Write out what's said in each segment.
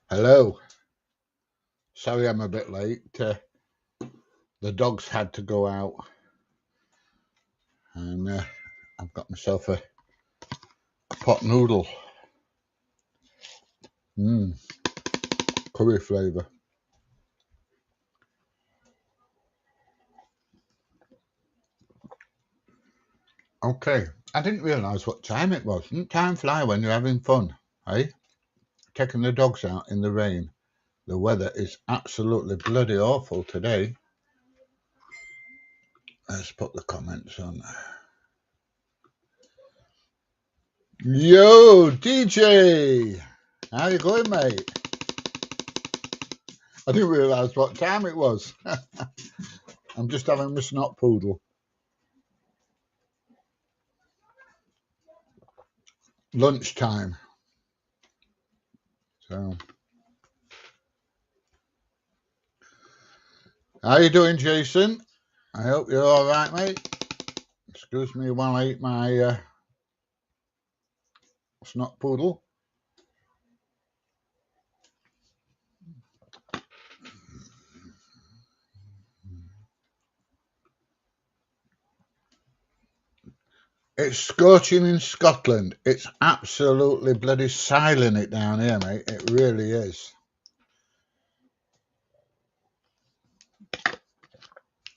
Hello. Sorry I'm a bit late. The dogs had to go out, and I've got myself a pot noodle. Curry flavour. Okay, I didn't realise what time it was. Doesn't time fly when you're having fun, eh? Taking the dogs out in the rain. The weather is absolutely bloody awful today. Let's put the comments on. Yo, DJ! How you going, mate? I didn't realise what time it was. I'm just having my snot poodle. Lunchtime. So, how you doing, Jason? I hope you're all right, mate. Excuse me while I eat my snot poodle. It's scorching in Scotland. It's absolutely bloody silent it down here, mate. It really is.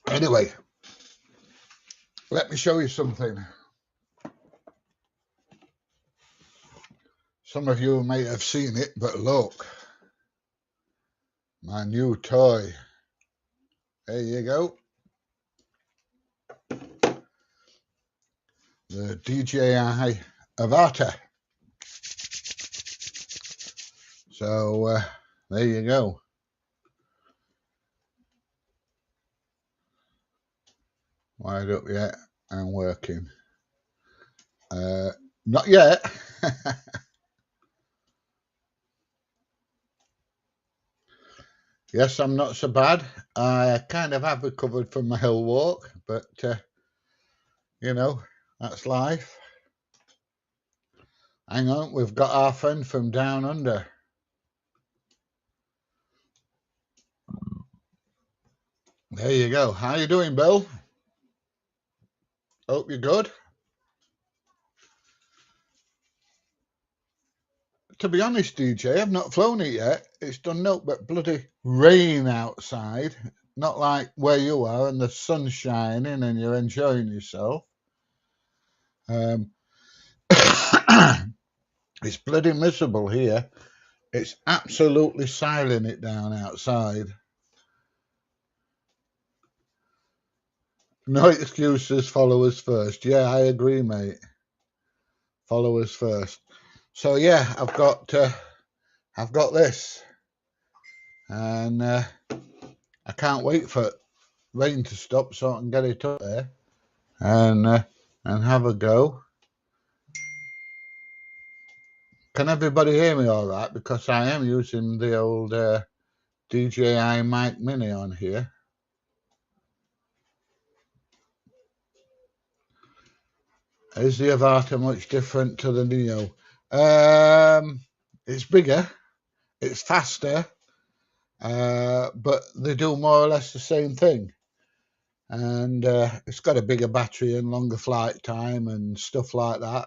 Anyway, let me show you something. Some of you may have seen it, but look. My new toy. There you go. The DJI Avata. So there you go. Wired up yet and working. Not yet. Yes, I'm not so bad. I kind of have recovered from my hill walk, but you know, that's life. Hang on, we've got our friend from down under. There you go. How you doing, Bill? Hope you're good. To be honest, DJ, I've not flown it yet. It's done nothing but bloody rain outside. Not like where you are and the sun's shining and you're enjoying yourself. It's bloody miserable here. It's absolutely silent it down outside. No excuses, followers first. Yeah, I agree, mate. Followers first. So yeah, I've got this, and I can't wait for rain to stop so I can get it up there and have a go. Can everybody hear me all right? Because I am using the old DJI Mic Mini on here. Is the Avata much different to the Neo? It's bigger, it's faster, but they do more or less the same thing. And it's got a bigger battery and longer flight time and stuff like that.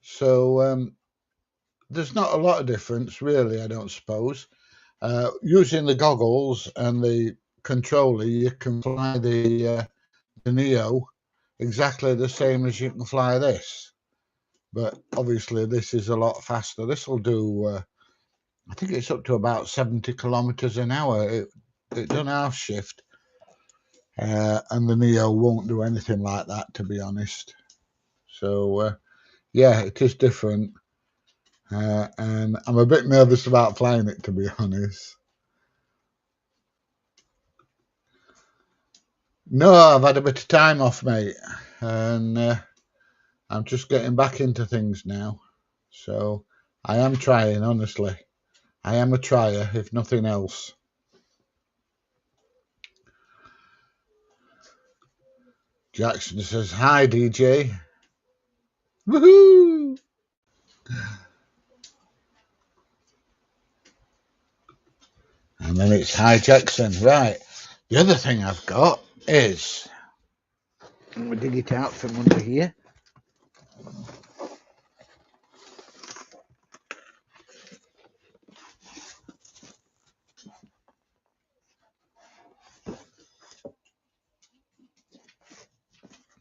So there's not a lot of difference, really, I don't suppose. Using the goggles and the controller, you can fly the Neo exactly the same as you can fly this. But obviously, this is a lot faster. This will do, I think it's up to about 70 kilometers an hour. It does half shift. And the Neo won't do anything like that, to be honest. So, yeah, it is different. And I'm a bit nervous about flying it, to be honest. No, I've had a bit of time off, mate. And I'm just getting back into things now. So I am trying, honestly. I am a trier, if nothing else. Jackson says, hi, DJ. Woohoo! And then it's hijacks then. Right. The other thing I've got is, let me dig it out from under here.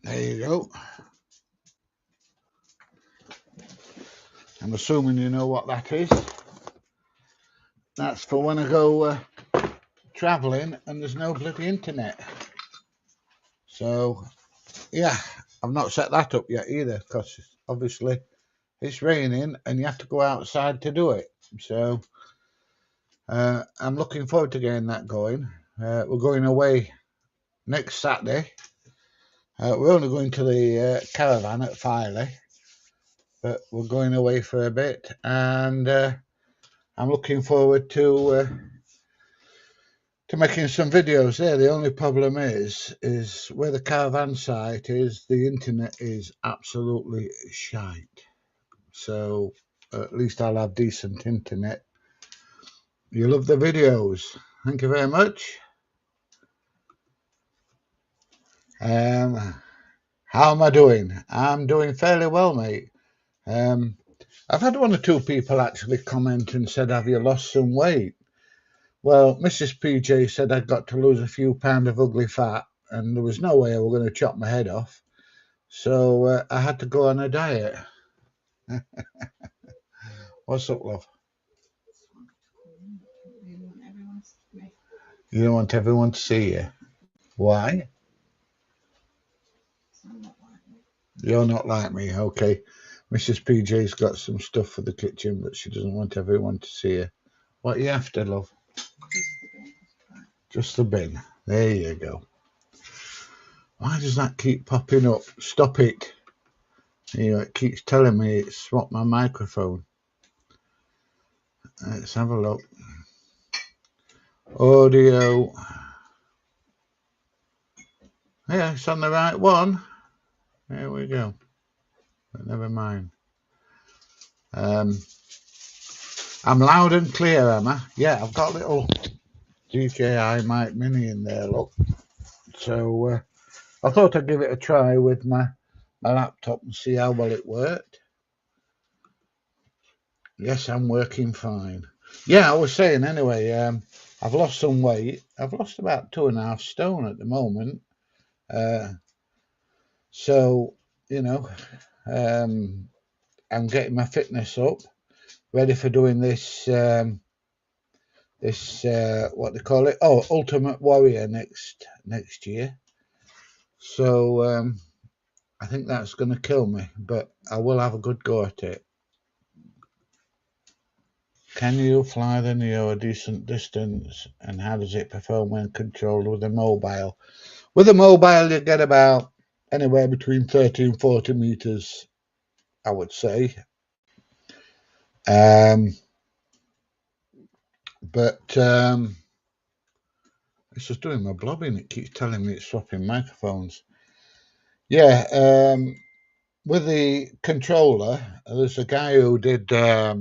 There you go. I'm assuming you know what that is. That's for when I go travelling and there's no bloody internet. So, yeah, I've not set that up yet either, because obviously it's raining and you have to go outside to do it. So, I'm looking forward to getting that going. We're going away next Saturday. We're only going to the Caravan at Filey, but we're going away for a bit, and I'm looking forward to making some videos there. The only problem is where the Caravan site is, the internet is absolutely shite. So at least I'll have decent internet. You love the videos. Thank you very much. How am I doing? I'm doing fairly well, mate. I've had one or two people actually comment and said, have you lost some weight? Well, Mrs. PJ said I'd got to lose a few pounds of ugly fat, and there was no way I was going to chop my head off. So I had to go on a diet. What's up, love? You don't want everyone to see you. Why? You're not like me, okay. Mrs. PJ's got some stuff for the kitchen, but she doesn't want everyone to see her. What are you after, love? Just the bin. There you go. Why does that keep popping up? Stop it. You know, it keeps telling me it's swapped my microphone. Let's have a look. Audio. Yeah, it's on the right one. There we go. But never mind. I'm loud and clear, am I? Yeah, I've got a little DJI mic mini in there, look. So I thought I'd give it a try with my laptop and see how well it worked. Yes, I'm working fine. Yeah, I was saying anyway, I've lost some weight. I've lost about 2.5 stone at the moment. So, you know, I'm getting my fitness up, ready for doing this, what they call it? Oh, Ultimate Warrior next year. So, I think that's going to kill me, but I will have a good go at it. Can you fly the Neo a decent distance, and how does it perform when controlled with a mobile? With a mobile, you get about anywhere between 30 and 40 meters, I would say. But it's just doing my blobbing. It keeps telling me it's swapping microphones. Yeah, with the controller, there's a guy who did a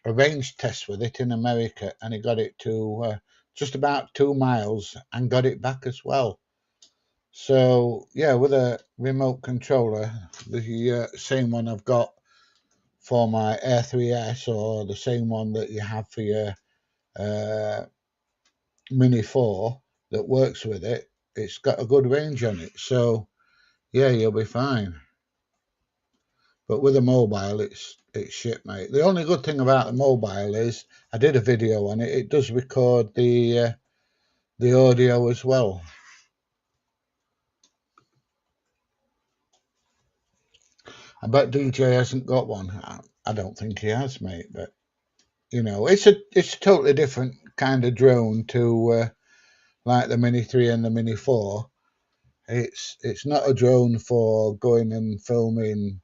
range test with it in America, and he got it to just about 2 miles and got it back as well. So yeah, with a remote controller, the same one I've got for my Air 3S, or the same one that you have for your Mini 4 that works with it, it's got a good range on it. So yeah, you'll be fine. But with a mobile, it's shit, mate. The only good thing about the mobile is I did a video on it. It does record the audio as well. I bet DJ hasn't got one. I don't think he has, mate. But you know, it's a totally different kind of drone to like the Mini 3 and the Mini 4. It's not a drone for going and filming,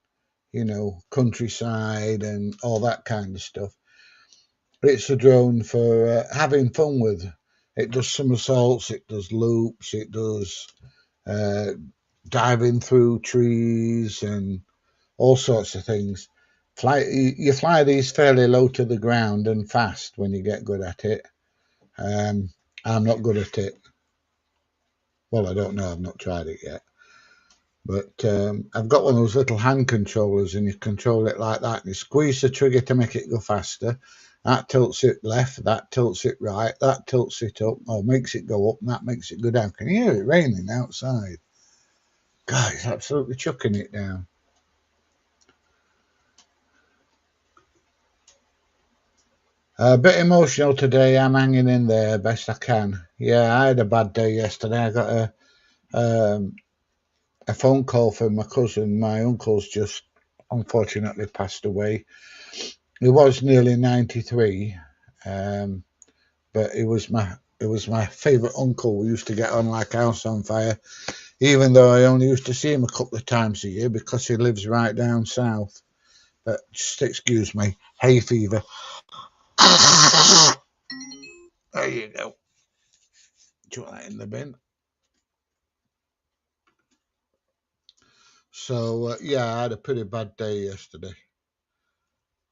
you know, countryside and all that kind of stuff. It's a drone for having fun with. It does somersaults, it does loops, it does diving through trees and all sorts of things. You fly these fairly low to the ground and fast when you get good at it. I'm not good at it. Well, I don't know. I've not tried it yet. But I've got one of those little hand controllers, and you control it like that. And you squeeze the trigger to make it go faster. That tilts it left, that tilts it right, that tilts it up, or makes it go up, and that makes it go down. Can you hear it raining outside? God, it's absolutely chucking it down. A bit emotional today. I'm hanging in there best I can. Yeah, I had a bad day yesterday. I got a phone call from my cousin. My uncle's just unfortunately passed away. He was nearly 93, but it was my favourite uncle. We used to get on like house on fire, even though I only used to see him a couple of times a year because he lives right down south. But just excuse me, hay fever. There you go. Chuck that in the bin. So yeah, I had a pretty bad day yesterday.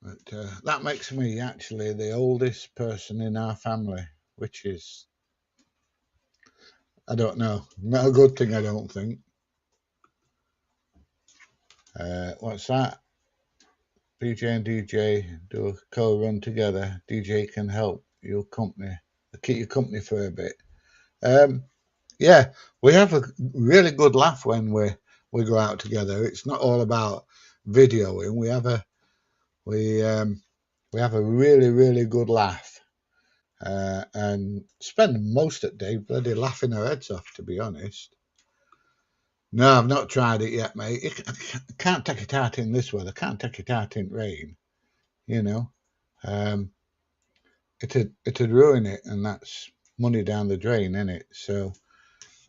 But that makes me actually the oldest person in our family, which is, I don't know, not a good thing, I don't think. What's that? PJ and DJ do a co-run together. DJ can help your company, keep you company for a bit. Yeah, we have a really good laugh when we go out together. It's not all about videoing. We have a really good laugh, and spend most of the day bloody laughing our heads off. To be honest, no, I've not tried it yet, mate. I can't take it out in this weather. Can't take it out in rain. You know, um, it'd ruin it, and that's money down the drain, isn't it? So,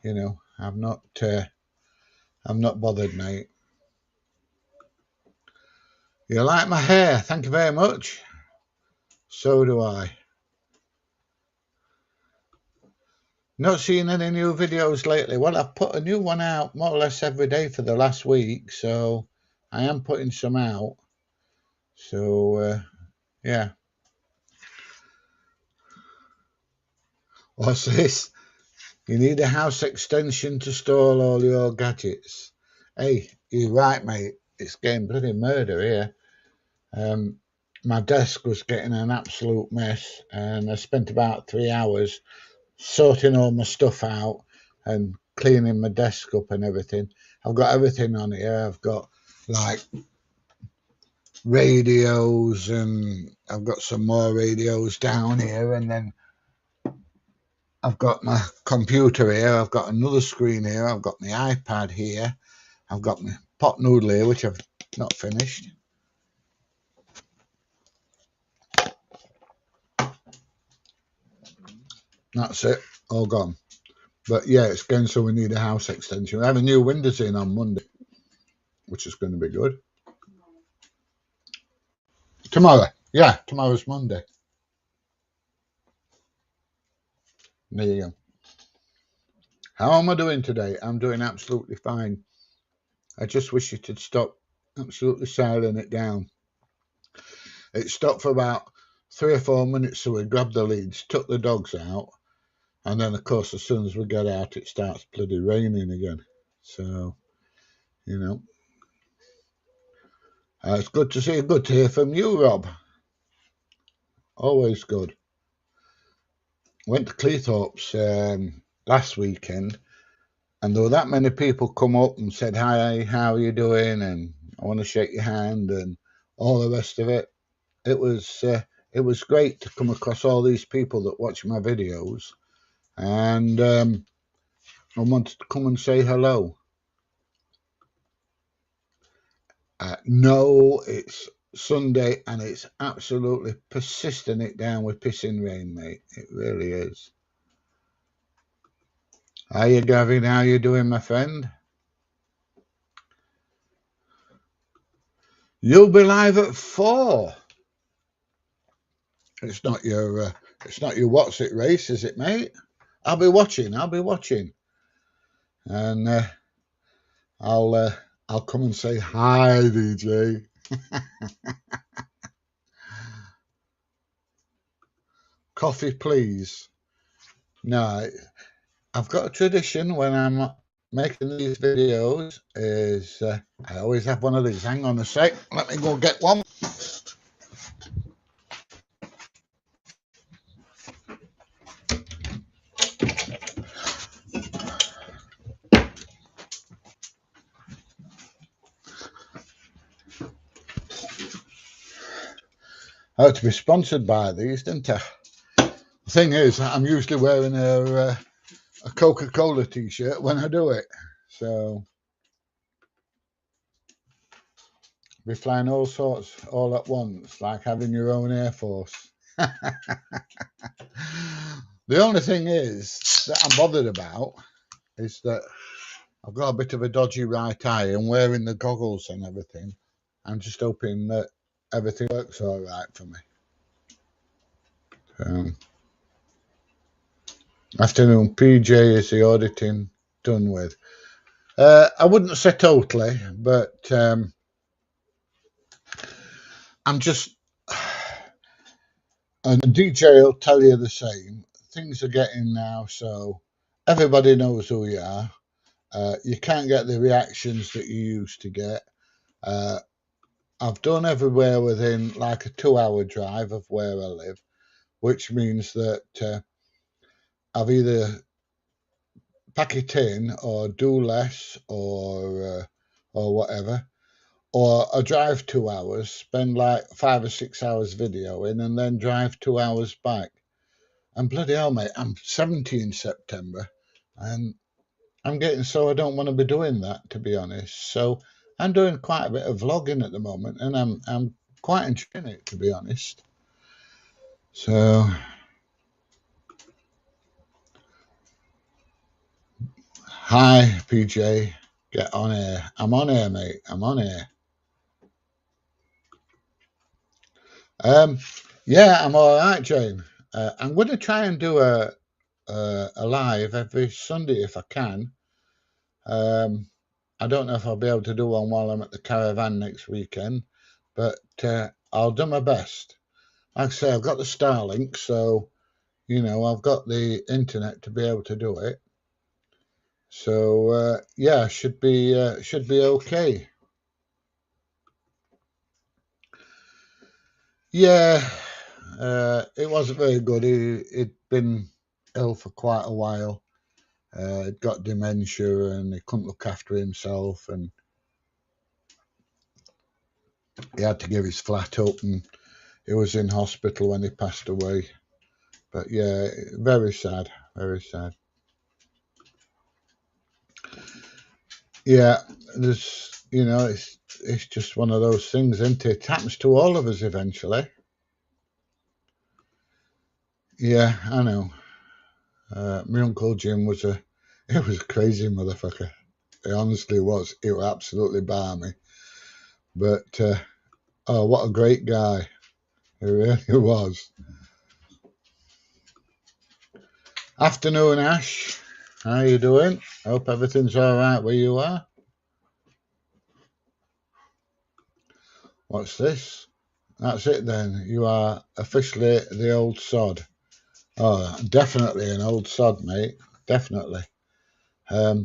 I'm not bothered, mate. You like my hair? Thank you very much. So do I. Not seen any new videos lately. Well, I've put a new one out more or less every day for the last week, so I am putting some out. So, yeah. What's this? You need a house extension to store all your gadgets. Hey, you're right, mate. It's getting bloody murder here. My desk was getting an absolute mess, and I spent about 3 hours sorting all my stuff out and cleaning my desk up and everything. I've got everything on here. I've got like radios, and I've got some more radios down here, and then I've got my computer here. I've got another screen here. I've got my iPad here. I've got my pot noodle here, which I've not finished. That's it, all gone. But yeah, it's going, so we need a house extension. We have a new windows in on Monday, which is going to be good. Tomorrow. Yeah, tomorrow's Monday. There you go. How am I doing today? I'm doing absolutely fine. I just wish it had stopped absolutely silencing it down. It stopped for about 3 or 4 minutes, so we grabbed the leads, took the dogs out, and then, of course, as soon as we get out, it starts bloody raining again. So, it's good to see you. Good to hear from you, Rob. Always good. Went to Cleethorpes last weekend, and there were that many people come up and said, "Hi, how are you doing?" and "I want to shake your hand," and all the rest of it. It was great to come across all these people that watch my videos, and I wanted to come and say hello. No, it's Sunday, and it's absolutely persisting it down with pissing rain, mate. It really is. Hiya, Gavin. How you doing, my friend? You'll be live at 4. It's not your what's it race, is it, mate? I'll be watching, and I'll come and say hi, DJ. Coffee, please. No, I've got a tradition when I'm making these videos is I always have one of these. Hang on a sec, let me go get one. I had to be sponsored by these, didn't I? The thing is, I'm usually wearing a Coca-Cola t-shirt when I do it. So be flying all sorts all at once, like having your own Air Force. The only thing is that I'm bothered about is that I've got a bit of a dodgy right eye and wearing the goggles and everything. I'm just hoping that everything works all right for me. Afternoon, PJ, is the auditing done with? I wouldn't say totally, but I'm just, and DJ will tell you the same. Things are getting now, so everybody knows who you are. You can't get the reactions that you used to get. I've done everywhere within like a 2-hour drive of where I live, which means that I've either pack it in or do less or whatever, or I drive 2 hours, spend like 5 or 6 hours videoing, and then drive 2 hours back. And bloody hell, mate, I'm 70 in September, and I'm getting so I don't want to be doing that, to be honest. So I'm doing quite a bit of vlogging at the moment, and I'm quite enjoying it, to be honest. So, hi, PJ, get on air. I'm on air, mate. I'm on air. Yeah, I'm all right, Jane. I'm going to try and do a live every Sunday if I can. I don't know if I'll be able to do one while I'm at the Caravan next weekend, but I'll do my best. Like I say, I've got the Starlink, so I've got the internet to be able to do it. So yeah, should be okay. Yeah, it wasn't very good. He'd been ill for quite a while. He'd got dementia and he couldn't look after himself, and he had to give his flat up, and he was in hospital when he passed away. But yeah, very sad, very sad. Yeah, it's just one of those things, isn't it? It happens to all of us eventually. Yeah, I know. My Uncle Jim was a crazy motherfucker. He honestly was. He was absolutely balmy. But oh, what a great guy. He really was. Afternoon, Ash. How you doing? Hope everything's all right where you are. What's this? That's it then. You are officially the old sod. Oh, definitely an old sod, mate. Definitely. I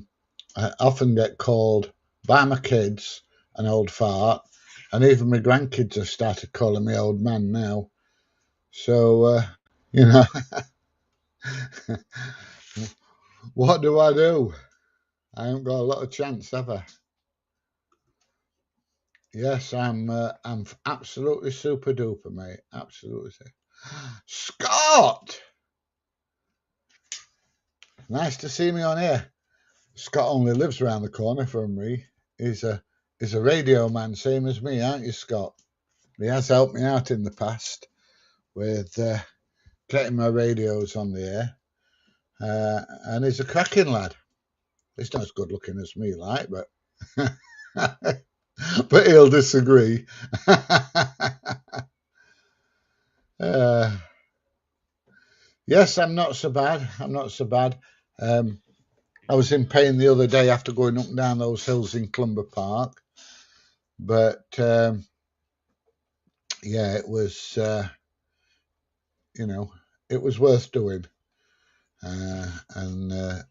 often get called by my kids an old fart, and even my grandkids have started calling me old man now. So, you know, what do I do? I haven't got a lot of chance, have I? Yes, I'm absolutely super duper, mate. Absolutely. Scott, nice to see me on here. Scott only lives around the corner from me. He's a radio man, same as me, aren't you, Scott? He has helped me out in the past with getting my radios on the air, and he's a cracking lad. He's not as good looking as me, like, but but he'll disagree. Yes, I'm not so bad. I'm not so bad. I was in pain the other day after going up and down those hills in Clumber Park, but yeah, it was it was worth doing. and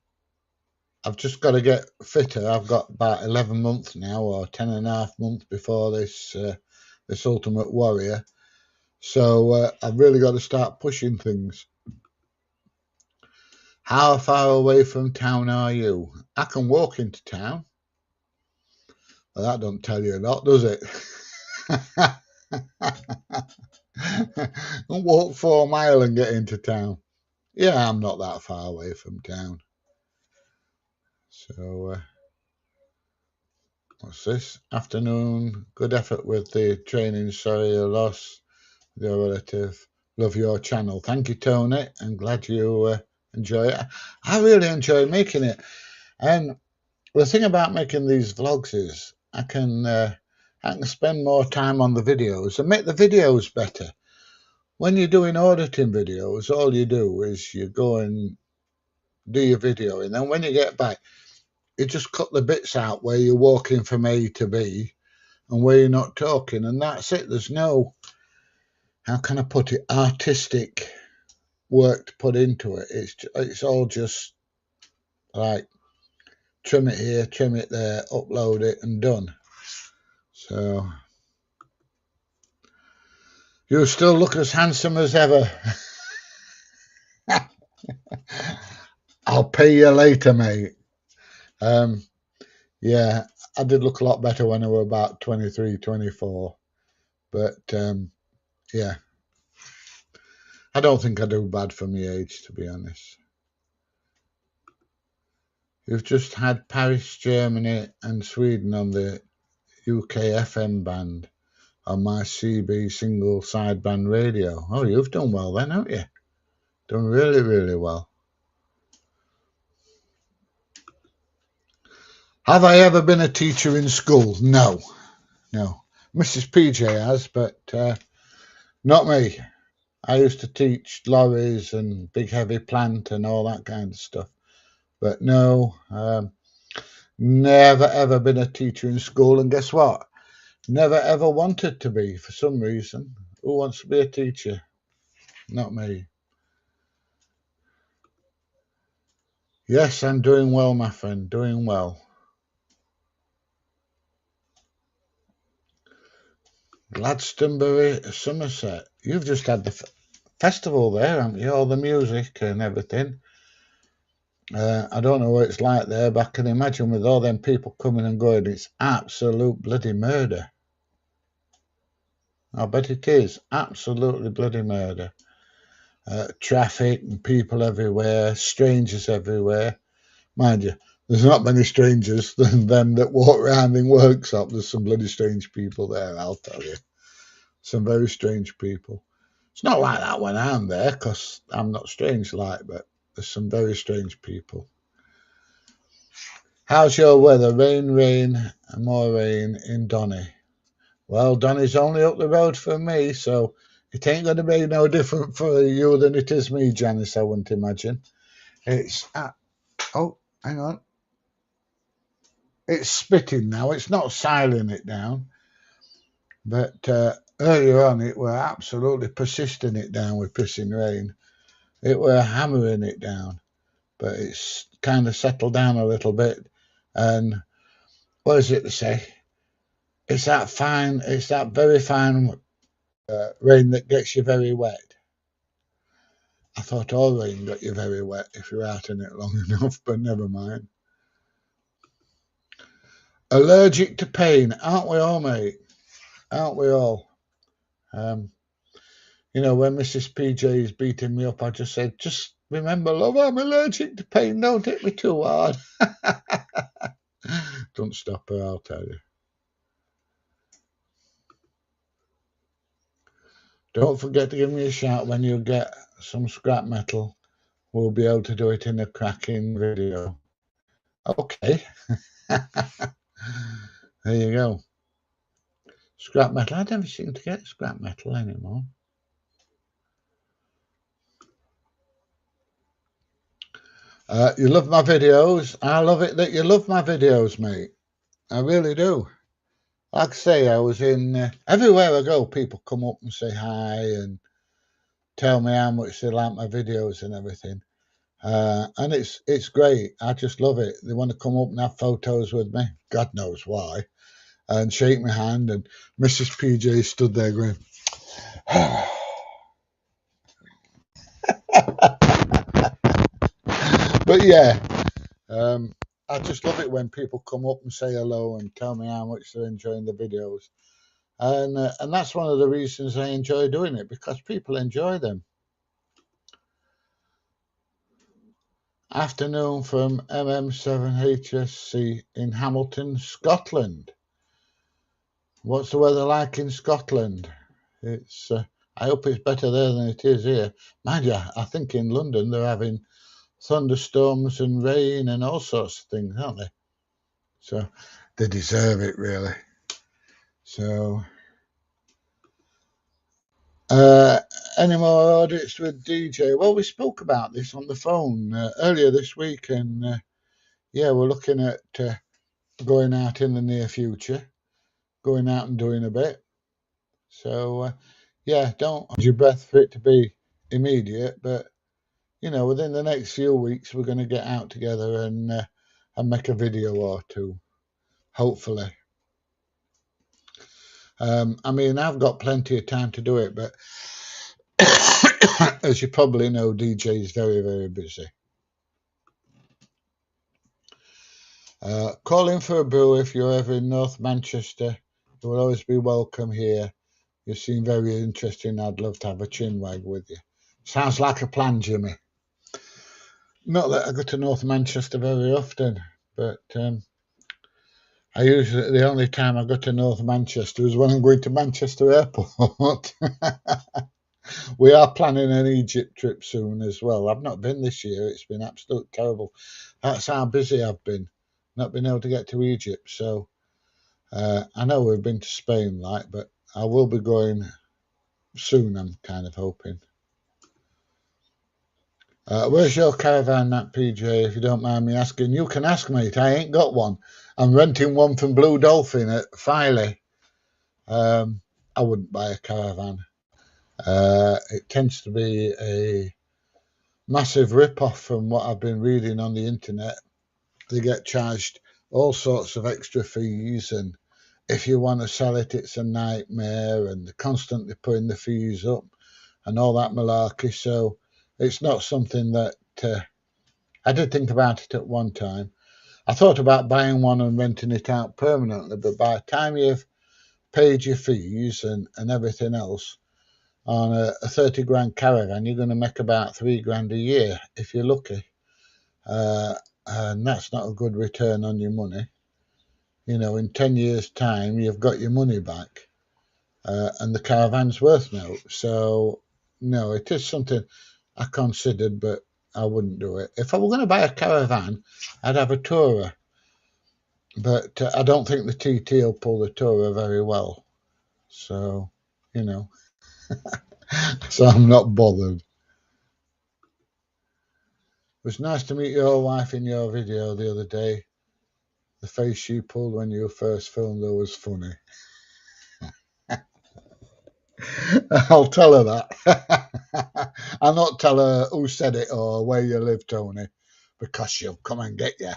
I've just got to get fitter. I've got about 11 months now, or 10 and a half months before this Ultimate Warrior. So I've really got to start pushing things. How far away from town are you? I can walk into town. Well, that don't tell you a lot, does it? Walk 4 miles and get into town. Yeah, I'm not that far away from town. So, what's this? Afternoon. Good effort with the training. Sorry your loss. Your relative. Love your channel. Thank you, Tony. I'm glad you enjoy it. I really enjoy making it. And the thing about making these vlogs is I can spend more time on the videos and make the videos better. When you're doing auditing videos, all you do is you go and do your video, and then when you get back, you just cut the bits out where you're walking from A to B and where you're not talking, and that's it. There's no, how can I put it, artistic work to put into it. It's all just like trim it here, trim it there, upload it, and done. So you still look as handsome as ever. I'll pay you later, mate. Yeah, I did look a lot better when I was about 23, 24. But yeah, I don't think I do bad for my age, to be honest. You've just had Paris, Germany, and Sweden on the UK FM band on my CB single sideband radio. Oh, you've done well then, haven't you? Done really, really well. Have I ever been a teacher in school? No. Mrs. PJ has, but not me. I used to teach lorries and big heavy plant and all that kind of stuff. But no, never ever been a teacher in school. And guess what? Never ever wanted to be for some reason. Who wants to be a teacher? Not me. Yes, I'm doing well, my friend, doing well. Glastonbury, Somerset. You've just had the festival there, haven't you? All the music and everything. I don't know what it's like there, but I can imagine with all them people coming and going, it's absolute bloody murder. I bet it is. Absolutely bloody murder. Traffic and people everywhere, strangers everywhere. Mind you, there's not many strangers than them that walk around in workshop. There's some bloody strange people there, I'll tell you. Some very strange people. It's not like that when I'm there, because I'm not strange like, but there's some very strange people. How's your weather? Rain, and more rain in Donny. Well, Donny's only up the road from me, so it ain't going to be no different for you than it is me, Janice, I wouldn't imagine. It's oh, hang on. It's spitting now. It's not siling it down. But earlier on, it were absolutely persisting it down with pissing rain. It were hammering it down. But it's kind of settled down a little bit. And what is it to say? It's that very fine rain that gets you very wet. I thought all rain got you very wet if you're out in it long enough, but never mind. Allergic to pain, aren't we all, mate? Aren't we all? You know, when Mrs. PJ is beating me up, I just said, just remember, love, I'm allergic to pain. Don't hit me too hard. Don't stop her, I'll tell you. Don't forget to give me a shout when you get some scrap metal. We'll be able to do it in a cracking video. Okay. There you go. Scrap metal. I never seem to get scrap metal anymore. You love my videos. I love it that you love my videos, mate. I really do. Like I say, I was in everywhere I go, people come up and say hi and tell me how much they like my videos and everything. And it's great. I just love it. They want to come up and have photos with me. God knows why. And shake my hand. And Mrs. PJ stood there going, but yeah, I just love it when people come up and say hello and tell me how much they're enjoying the videos. And that's one of the reasons I enjoy doing it, because people enjoy them. Afternoon from MM7HSC in Hamilton, Scotland. What's the weather like in Scotland? It's I hope it's better there than it is here. Mind you, I think in London they're having thunderstorms and rain and all sorts of things, aren't they? So they deserve it, really. So any more audits with DJ? Well, we spoke about this on the phone earlier this week, and yeah, we're looking at going out in the near future, going out and doing a bit. So yeah, don't hold your breath for it to be immediate, but you know, within the next few weeks, we're going to get out together and make a video or two, hopefully. I mean, I've got plenty of time to do it, but as you probably know, DJ is very, very busy. Call in for a brew if you're ever in North Manchester. You will always be welcome here. You seem very interesting. I'd love to have a chinwag with you. Sounds like a plan, Jimmy. Not that I go to North Manchester very often, but I usually, the only time I go to North Manchester is when I'm going to Manchester Airport. We are planning an Egypt trip soon as well. I've not been this year. It's been absolutely terrible. That's how busy I've been, not been able to get to Egypt. So I know we've been to Spain, but I will be going soon, I'm kind of hoping. Where's your caravan at, PJ, if you don't mind me asking? You can ask, mate. I ain't got one. I'm renting one from Blue Dolphin at Filey. I wouldn't buy a caravan. It tends to be a massive rip-off from what I've been reading on the internet. They get charged all sorts of extra fees, and if you want to sell it, it's a nightmare, and they're constantly putting the fees up and all that malarkey. So it's not something that I did think about it at one time. I thought about buying one and renting it out permanently, but by the time you've paid your fees and everything else on a 30 grand caravan, you're going to make about 3 grand a year if you're lucky. And that's not a good return on your money. You know, in 10 years' time, you've got your money back, and the caravan's worth now. So, no, it is something I considered, but I wouldn't do it. If I were going to buy a caravan, I'd have a tourer. But I don't think the TT will pull the tourer very well. So, you know, so I'm not bothered. It was nice to meet your wife in your video the other day. The face she pulled when you first filmed her was funny. I'll tell her that. I'll not tell her who said it or where you live, Tony, because she'll come and get you.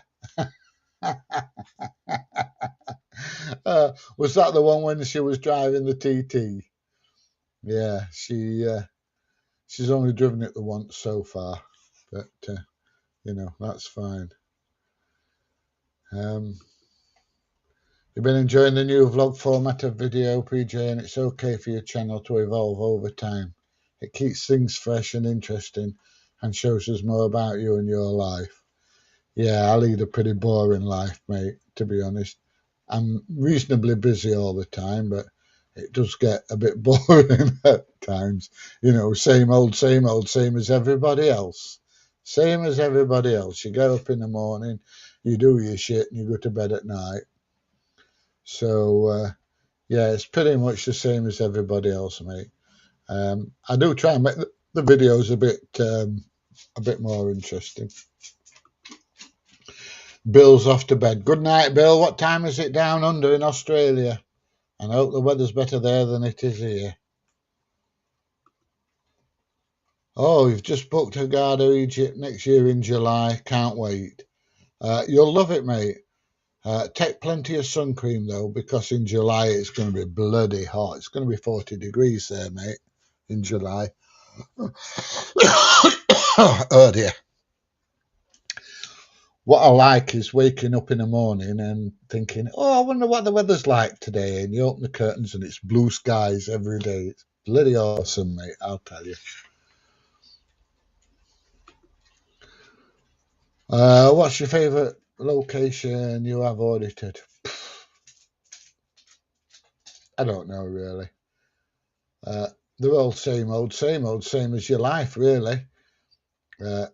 Was that the one when she was driving the TT? Yeah, she's only driven it the once so far, but you know, that's fine. You've been enjoying the new vlog format of video, PJ, and it's okay for your channel to evolve over time. It keeps things fresh and interesting and shows us more about you and your life. Yeah, I lead a pretty boring life, mate, to be honest. I'm reasonably busy all the time, but it does get a bit boring at times. You know, same old, same as everybody else. Same as everybody else. You get up in the morning, you do your shit, and you go to bed at night. So, yeah, it's pretty much the same as everybody else, mate. I do try and make the videos a bit more interesting. Bill's off to bed. Good night, Bill. What time is it down under in Australia? And I hope the weather's better there than it is here. Oh, you've just booked a Garda Egypt next year in July. Can't wait. You'll love it, mate. Take plenty of sun cream though, because in July it's going to be bloody hot. It's going to be 40 degrees there, mate, in July. Oh dear. What I like is waking up in the morning and thinking, oh, I wonder what the weather's like today. And you open the curtains and it's blue skies every day. It's bloody awesome, mate, I'll tell you. What's your favourite location you have audited? I don't know, really. Uh, they're all same old, same as your life, really. Uh,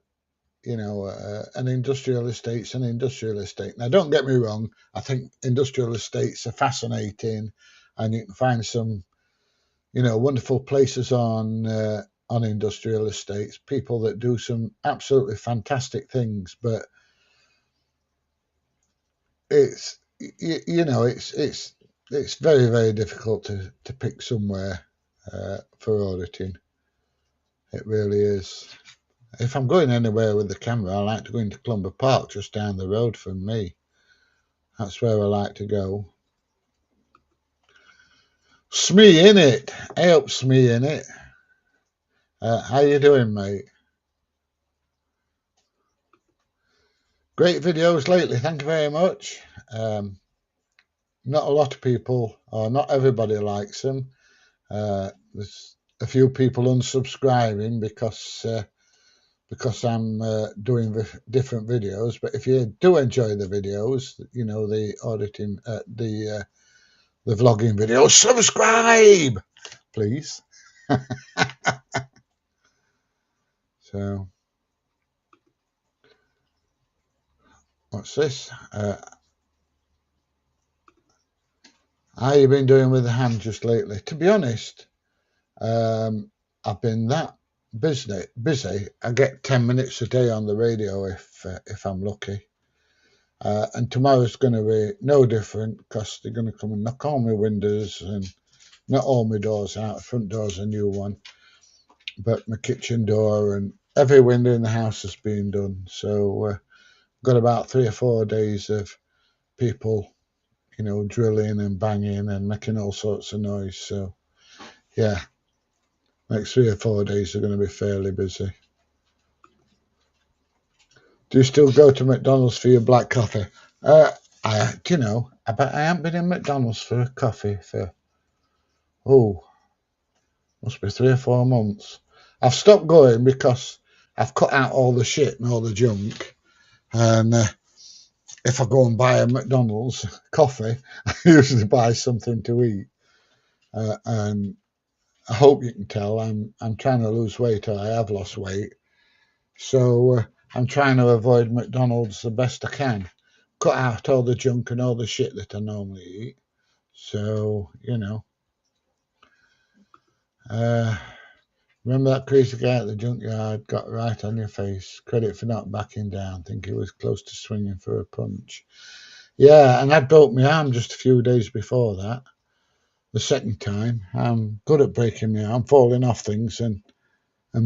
an industrial estate's an industrial estate. Now, don't get me wrong. I think industrial estates are fascinating, and you can find some, wonderful places on industrial estates. People that do some absolutely fantastic things, but it's very, very difficult to pick somewhere for auditing. It really is. If I'm going anywhere with the camera, I like to go into Clumber Park, just down the road from me. That's where I like to go. Smee in it. Hey up, Smee in it. How you doing, mate? Great videos lately. Thank you very much. Not a lot of people, or not everybody likes them. There's a few people unsubscribing because I'm doing different videos. But if you do enjoy the videos, the auditing, the vlogging videos, subscribe, please. So, what's this? How you been doing with the hand just lately? To be honest, I've been that busy. I get 10 minutes a day on the radio if I'm lucky. And tomorrow's going to be no different because they're going to come and knock all my windows and not all my doors out. Front door's a new one, but my kitchen door and every window in the house has been done. So got about 3 or 4 days of people, drilling and banging and making all sorts of noise. So yeah, next 3 or 4 days are going to be fairly busy. Do you still go to McDonald's for your black coffee? I bet I haven't been in McDonald's for a coffee for must be 3 or 4 months. I've stopped going because I've cut out all the shit and all the junk. And if I go and buy a McDonald's coffee, I usually buy something to eat. And I hope you can tell I'm trying to lose weight, or I have lost weight. So I'm trying to avoid McDonald's the best I can. Cut out all the junk and all the shit that I normally eat. So, remember that crazy guy at the junkyard got right on your face. Credit for not backing down. Think he was close to swinging for a punch. Yeah, and I broke my arm just a few days before that. The second time, I'm good at breaking my arm, falling off things and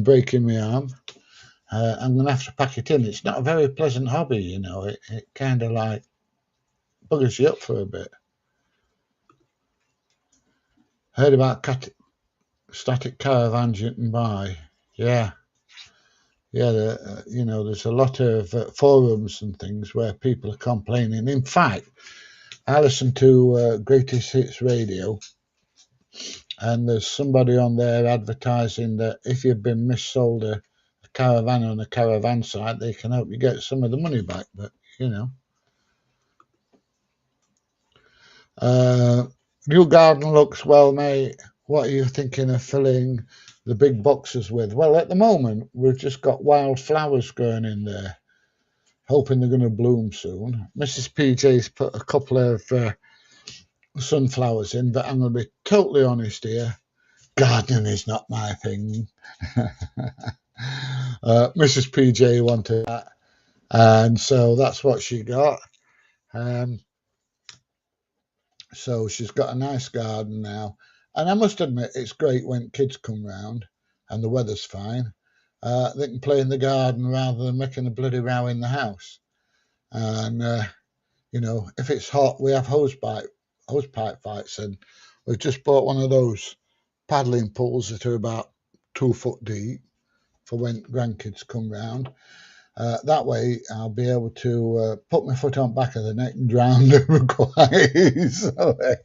breaking my arm. I'm going to have to pack it in. It's not a very pleasant hobby, It kind of like buggers you up for a bit. Heard about static caravans you can buy. Yeah. There's a lot of forums and things where people are complaining. In fact, I listen to Greatest Hits Radio, and there's somebody on there advertising that if you've been missold a caravan on a caravan site, they can help you get some of the money back. But your garden looks well, mate. What are you thinking of filling the big boxes with? Well, at the moment, we've just got wild flowers growing in there, hoping they're going to bloom soon. Mrs. PJ's put a couple of sunflowers in, but I'm going to be totally honest here. Gardening is not my thing. Mrs. PJ wanted that, and so that's what she got. So she's got a nice garden now. And I must admit, it's great when kids come round and the weather's fine. they can play in the garden rather than making a bloody row in the house. And you know, if it's hot, we have hosepipe fights, and we've just bought one of those paddling pools that are about 2 foot deep for when grandkids come round. That way, I'll be able to put my foot on back of the neck and drown them quite easily.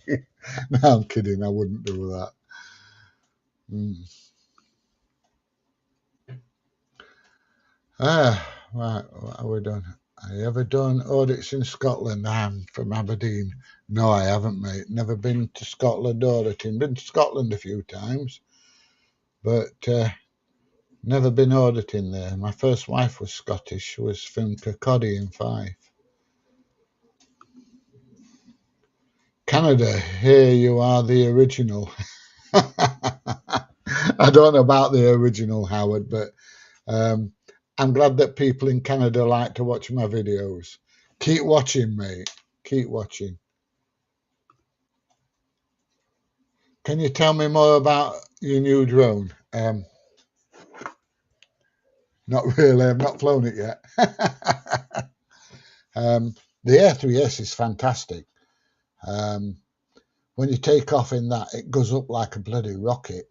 No, I'm kidding. I wouldn't do that. Right. What have we done? Have you ever done audits in Scotland? I'm from Aberdeen. No, I haven't, mate. Never been to Scotland auditing. Been to Scotland a few times, but never been auditing there. My first wife was Scottish. She was from Kirkcaldy in Fife. Canada, here you are the original. I don't know about the original, Howard, but I'm glad that people in Canada like to watch my videos. Keep watching, mate. Keep watching. Can you tell me more about your new drone? Not really. I've not flown it yet. The Air 3S is fantastic. When you take off in that, it goes up like a bloody rocket,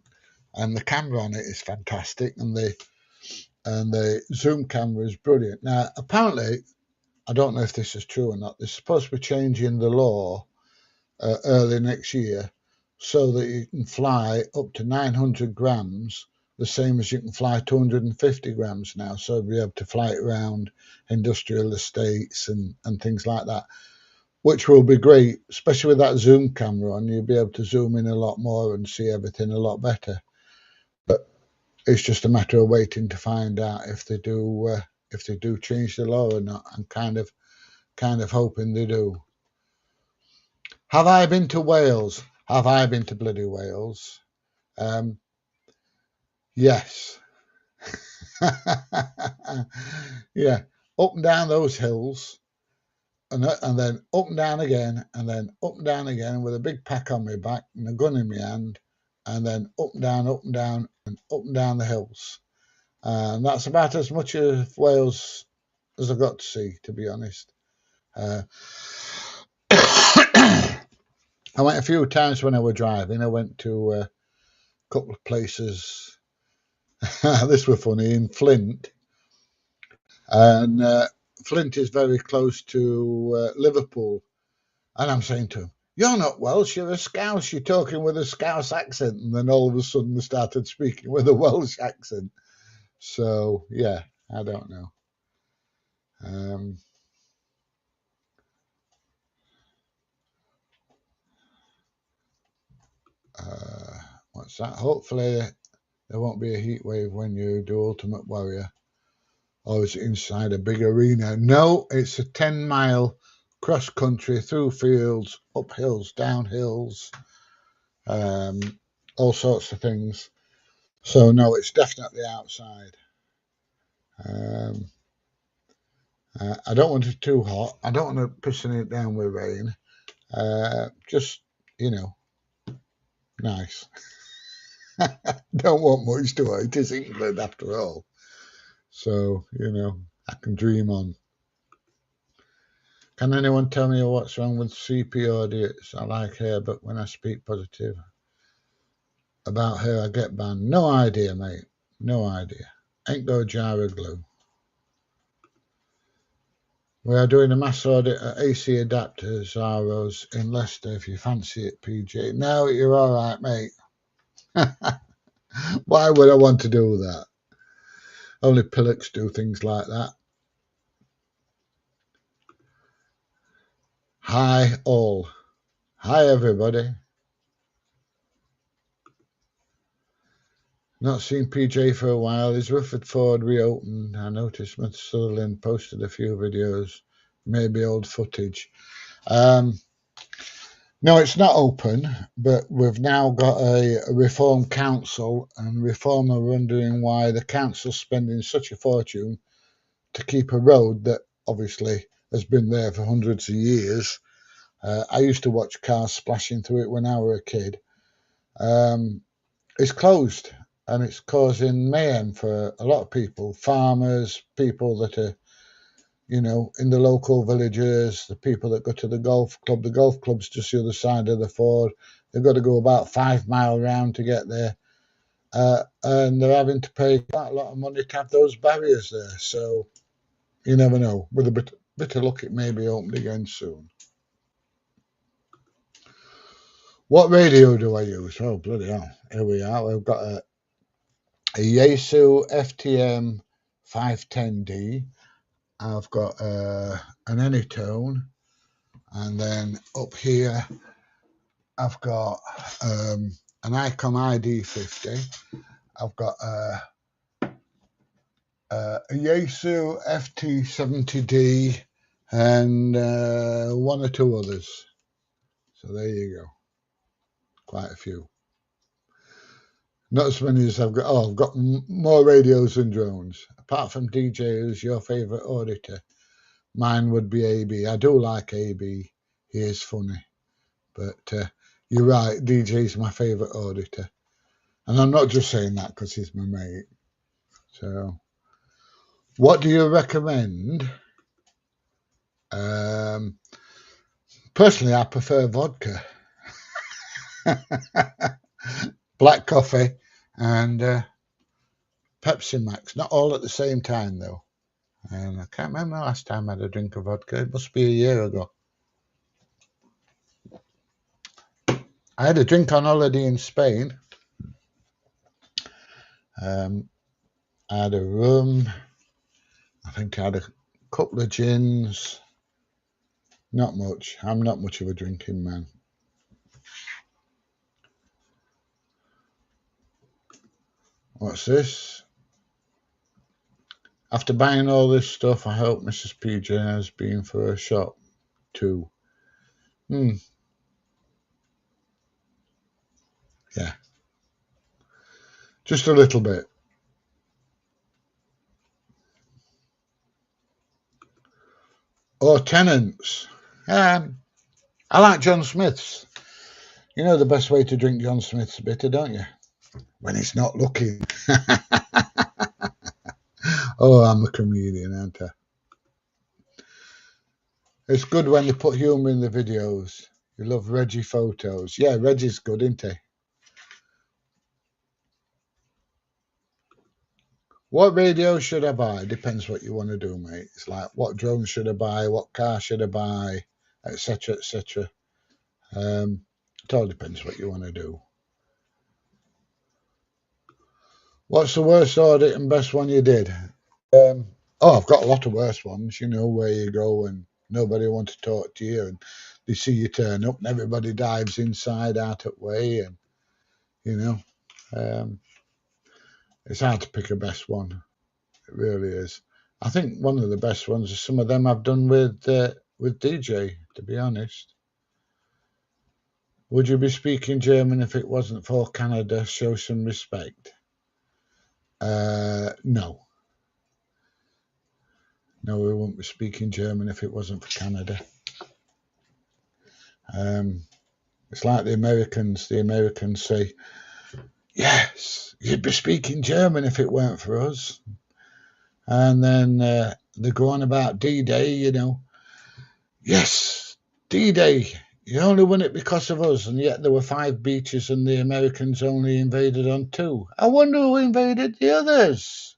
and the camera on it is fantastic, and the zoom camera is brilliant. Now, apparently, I don't know if this is true or not. They're supposed to be changing the law early next year so that you can fly up to 900 grams, the same as you can fly 250 grams now. So you'll be able to fly it around industrial estates and things like that, which will be great, especially with that zoom camera on. You'll be able to zoom in a lot more and see everything a lot better. But it's just a matter of waiting to find out if they do change the law or not. I'm kind of hoping they do. Have I been to Wales? Have I been to bloody Wales? Yes. Yeah, up and down those hills, and then up and down again, and then up and down again with a big pack on my back and a gun in my hand, and then up and down, and up and down the hills. And that's about as much of Wales as I got to see, to be honest. I went a few times when I was driving. I went to a couple of places. This was funny, in Flint. And Flint is very close to Liverpool. And I'm saying to him, "You're not Welsh, you're a Scouse. You're talking with a Scouse accent." And then all of a sudden they started speaking with a Welsh accent. So, yeah, I don't know. What's that? Hopefully there won't be a heat wave when you do Ultimate Warrior. Or is it inside a big arena? No, it's a 10-mile cross country through fields, up hills, down hills, all sorts of things. So no, it's definitely outside. I don't want it too hot. I don't want to pissing it down with rain. Just, nice. Don't want much to it. It is England after all. So, I can dream on. Can anyone tell me what's wrong with CP Audits? I like her, but when I speak positive about her, I get banned. No idea, mate. No idea. Ain't got a jar of glue. We are doing a mass audit at AC Adapters, ROs in Leicester, if you fancy it, PJ. No, you're all right, mate. Why would I want to do that? Only pillocks do things like that. Hi, all. Hi, everybody. Not seen PJ for a while. Is Rufford Ford reopened? I noticed Smith Sutherland posted a few videos, maybe old footage. No, it's not open, but we've now got a Reform Council, and Reform are wondering why the council's spending such a fortune to keep a road that obviously has been there for hundreds of years. I used to watch cars splashing through it when I was a kid. It's closed. and it's causing mayhem for a lot of people, farmers, people that are, you know, in the local villages, the people that go to the golf club. The golf club's just the other side of the ford. They've got to go about 5 mile round to get there. And they're having to pay quite a lot of money to have those barriers there. So you never know. With a bit of luck, it may be opened again soon. What radio do I use? Oh, bloody hell. Here we are. We've got a Yaesu FTM 510D. I've got an Anytone. And then up here, I've got an ICOM ID50. I've got a Yaesu FT70D and one or two others. So there you go. Quite a few. Not as many as I've got. Oh, I've got more radios than drones. Apart from DJ, who's your favourite auditor? Mine would be AB. I do like AB. He is funny. But you're right, DJ's my favourite auditor. And I'm not just saying that because he's my mate. So, what do you recommend? Personally, I prefer vodka. Black coffee and Pepsi Max. Not all at the same time, though. And I can't remember the last time I had a drink of vodka. It must be a year ago. I had a drink on holiday in Spain. I had a rum. I think I had a couple of gins. Not much. I'm not much of a drinking man. What's this? After buying all this stuff, I hope Mrs. PJ has been for a shop too. Yeah. Just a little bit. Or Tenants. I like John Smith's. You know the best way to drink John Smith's bitter, don't you? When it's not looking. Oh, I'm a comedian, aren't I? It's good when they put humour in the videos. You love Reggie photos. Yeah, Reggie's good, isn't he? What radio should I buy? Depends what you want to do, mate. It's like, what drone should I buy? What car should I buy? Etc., etc. It all depends what you want to do. What's the worst audit and best one you did? I've got a lot of worse ones, you know, where you go and nobody wants to talk to you and they see you turn up and everybody dives inside out at way and, you know, it's hard to pick a best one. It really is. I think one of the best ones is some of them I've done with DJ, to be honest. Would you be speaking German if it wasn't for Canada? Show some respect. No. No, we wouldn't be speaking German if it wasn't for Canada. It's like the Americans. The Americans say, yes, you'd be speaking German if it weren't for us. And then they go on about D-Day, you know. Yes, D-Day, you only won it because of us, and yet there were 5 beaches and the Americans only invaded on 2. I wonder who invaded the others.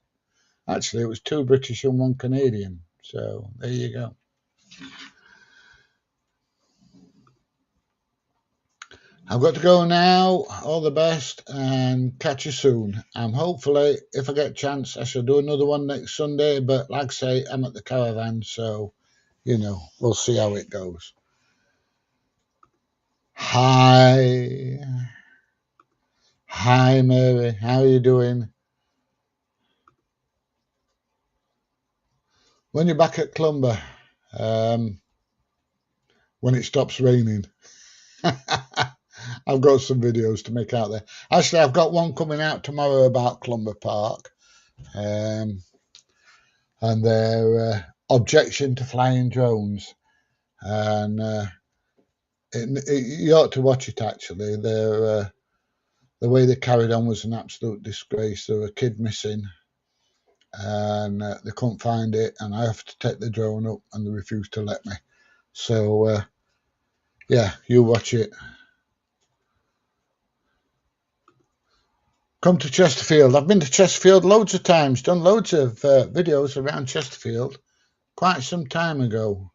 Actually, it was 2 British and 1 Canadian. So there you go. I've got to go now. All the best and catch you soon. Hopefully, if I get a chance, I shall do another one next Sunday. But like I say, I'm at the Caravan, so, you know, we'll see how it goes. Hi. Hi, Mary. How are you doing? When you're back at Clumber, when it stops raining. I've got some videos to make out there. Actually, I've got one coming out tomorrow about Clumber Park and their objection to flying drones. And you ought to watch it, actually. the way they carried on was an absolute disgrace. There were a kid missing, and they couldn't find it, and I have to take the drone up, and they refused to let me. So yeah, you watch it. Come to Chesterfield. I've been to Chesterfield loads of times, done loads of videos around Chesterfield quite some time ago.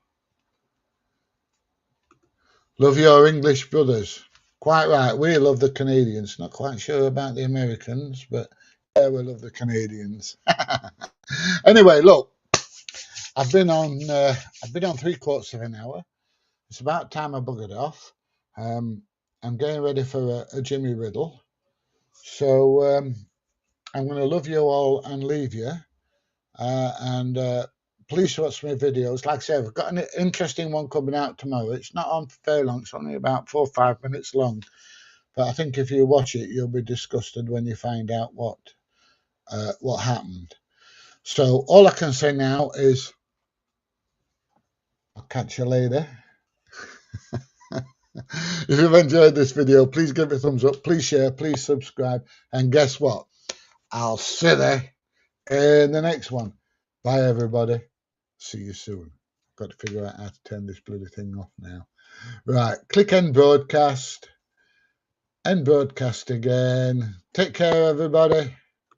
Love your English brothers. Quite right, we love the Canadians. Not quite sure about the Americans, but yeah, we love the Canadians. Anyway, look, I've been on 3/4 of an hour. It's about time I buggered off. I'm getting ready for a Jimmy Riddle. So I'm going to love you all and leave you. And please watch my videos. Like I said, I've got an interesting one coming out tomorrow. It's not on for very long. It's only about 4 or 5 minutes long. But I think if you watch it, you'll be disgusted when you find out what happened. So all I can say now is I'll catch you later. If you've enjoyed this video, please give it a thumbs up, please share, please subscribe, and guess what? I'll see you in the next one. Bye, everybody. See you soon. Got to figure out how to turn this bloody thing off now. Right, click end broadcast. End broadcast again. Take care, everybody.